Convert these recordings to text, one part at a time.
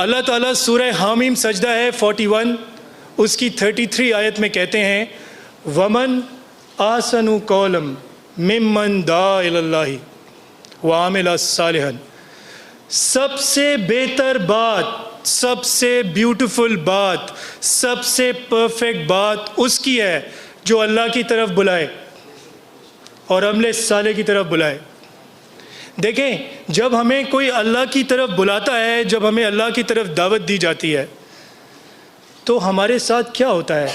اللہ تعالیٰ سورہ حامیم سجدہ ہے 41 اس کی 33 آیت میں کہتے ہیں ومن احسن قولا ممن دعا الی اللہ وعمل صالحا، سب سے بہتر بات، سب سے بیوٹیفل بات، سب سے پرفیکٹ بات اس کی ہے جو اللہ کی طرف بلائے اور عمل صالح کی طرف بلائے۔ دیکھیں، جب ہمیں کوئی اللہ کی طرف بلاتا ہے، جب ہمیں اللہ کی طرف دعوت دی جاتی ہے تو ہمارے ساتھ کیا ہوتا ہے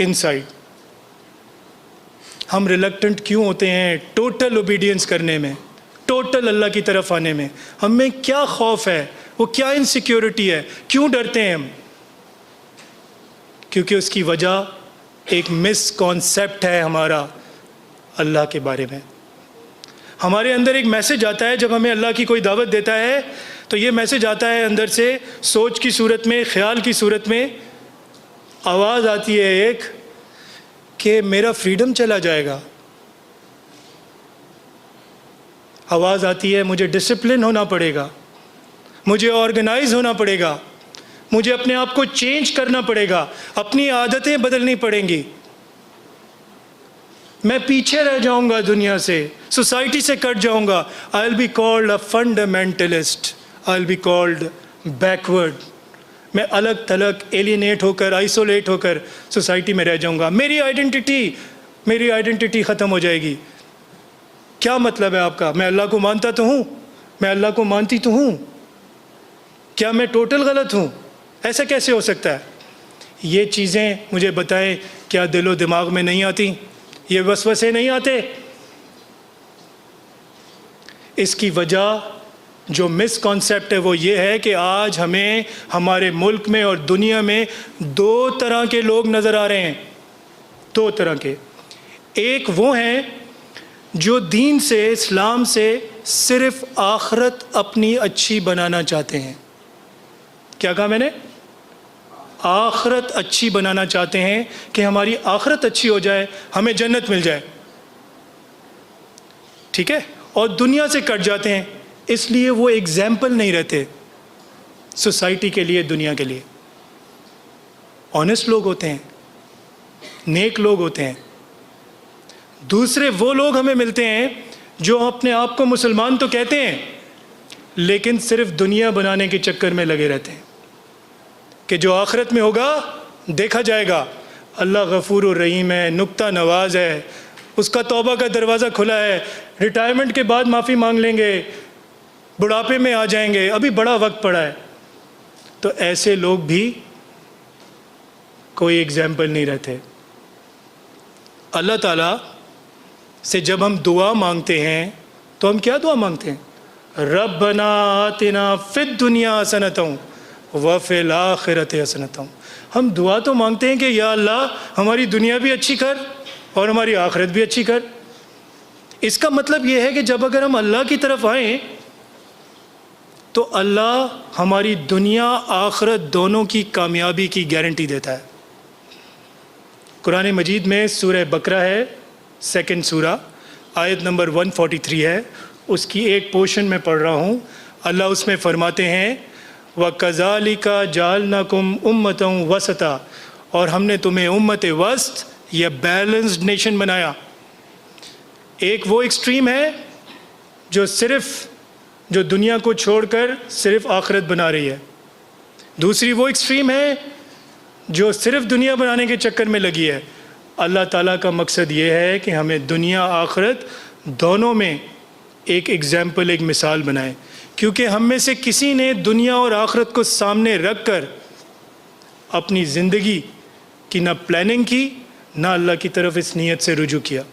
انسائیڈ؟ ہم ریلکٹنٹ کیوں ہوتے ہیں ٹوٹل اوبیڈینس کرنے میں، ٹوٹل اللہ کی طرف آنے میں؟ ہمیں کیا خوف ہے، وہ کیا انسیکیورٹی ہے، کیوں ڈرتے ہیں ہم؟ کیونکہ اس کی وجہ ایک مس کانسیپٹ ہے ہمارا اللہ کے بارے میں۔ ہمارے اندر ایک میسج آتا ہے جب ہمیں اللہ کی کوئی دعوت دیتا ہے، تو یہ میسج آتا ہے اندر سے سوچ کی صورت میں، خیال کی صورت میں، آواز آتی ہے ایک کہ میرا فریڈم چلا جائے گا، آواز آتی ہے مجھے ڈسپلن ہونا پڑے گا، مجھے آرگنائز ہونا پڑے گا، مجھے اپنے آپ کو چینج کرنا پڑے گا، اپنی عادتیں بدلنی پڑیں گی، میں پیچھے رہ جاؤں گا، دنیا سے، سوسائٹی سے کٹ جاؤں گا۔ I will be called a fundamentalist, I will be called backward, میں الگ تھلگ ایلینیٹ ہو کر، آئسولیٹ ہو کر سوسائٹی میں رہ جاؤں گا، میری آئیڈینٹی ختم ہو جائے گی۔ کیا مطلب ہے آپ کا؟ میں اللہ کو مانتا تو ہوں، میں اللہ کو مانتی تو ہوں، کیا میں ٹوٹل غلط ہوں؟ ایسا کیسے ہو سکتا ہے؟ یہ چیزیں مجھے بتائیں، کیا دل و دماغ میں نہیں آتی؟ یہ وسوسے نہیں آتے؟ اس کی وجہ جو مس کانسیپٹ ہے وہ یہ ہے کہ آج ہمیں ہمارے ملک میں اور دنیا میں دو طرح کے لوگ نظر آ رہے ہیں، دو طرح کے۔ ایک وہ ہیں جو دین سے، اسلام سے صرف آخرت اپنی اچھی بنانا چاہتے ہیں۔ کیا کہا میں نے؟ آخرت اچھی بنانا چاہتے ہیں کہ ہماری آخرت اچھی ہو جائے، ہمیں جنت مل جائے، ٹھیک ہے؟ اور دنیا سے کٹ جاتے ہیں، اس لیے وہ ایگزامپل نہیں رہتے سوسائٹی کے لیے، دنیا کے لیے۔ آنیسٹ لوگ ہوتے ہیں، نیک لوگ ہوتے ہیں۔ دوسرے وہ لوگ ہمیں ملتے ہیں جو اپنے آپ کو مسلمان تو کہتے ہیں لیکن صرف دنیا بنانے کے چکر میں لگے رہتے ہیں کہ جو آخرت میں ہوگا دیکھا جائے گا، اللہ غفور الرحیم ہے، نکتہ نواز ہے، اس کا توبہ کا دروازہ کھلا ہے، ریٹائرمنٹ کے بعد معافی مانگ لیں گے، بڑھاپے میں آ جائیں گے، ابھی بڑا وقت پڑا ہے۔ تو ایسے لوگ بھی کوئی ایگزامپل نہیں رہتے۔ اللہ تعالیٰ سے جب ہم دعا مانگتے ہیں تو ہم کیا دعا مانگتے ہیں؟ ربنا آتنا فی الدنیا حسنۃ وفی الآخرۃ حسنۃ۔ ہم دعا تو مانگتے ہیں کہ یا اللہ ہماری دنیا بھی اچھی کر اور ہماری آخرت بھی اچھی کر۔ اس کا مطلب یہ ہے کہ جب اگر ہم اللہ کی طرف آئیں تو اللہ ہماری دنیا آخرت دونوں کی کامیابی کی گارنٹی دیتا ہے۔ قرآن مجید میں سورہ بقرہ ہے، سیکنڈ سورہ، آیت نمبر 143 ہے، اس کی ایک پورشن میں پڑھ رہا ہوں۔ اللہ اس میں فرماتے ہیں وَكَذَلِكَ جَعَلْنَاكُمْ أُمَّةً وَسَطًا، اور ہم نے تمہیں امت وسط یا بیلنسڈ نیشن بنایا۔ ایک وہ ایکسٹریم ہے جو دنیا کو چھوڑ کر صرف آخرت بنا رہی ہے، دوسری وہ ایکسٹریم ہے جو صرف دنیا بنانے کے چکر میں لگی ہے۔ اللہ تعالیٰ کا مقصد یہ ہے کہ ہمیں دنیا آخرت دونوں میں ایک ایگزامپل، ایک مثال بنائے، کیونکہ ہم میں سے کسی نے دنیا اور آخرت کو سامنے رکھ کر اپنی زندگی کی نہ پلاننگ کی، نہ اللہ کی طرف اس نیت سے رجوع کیا۔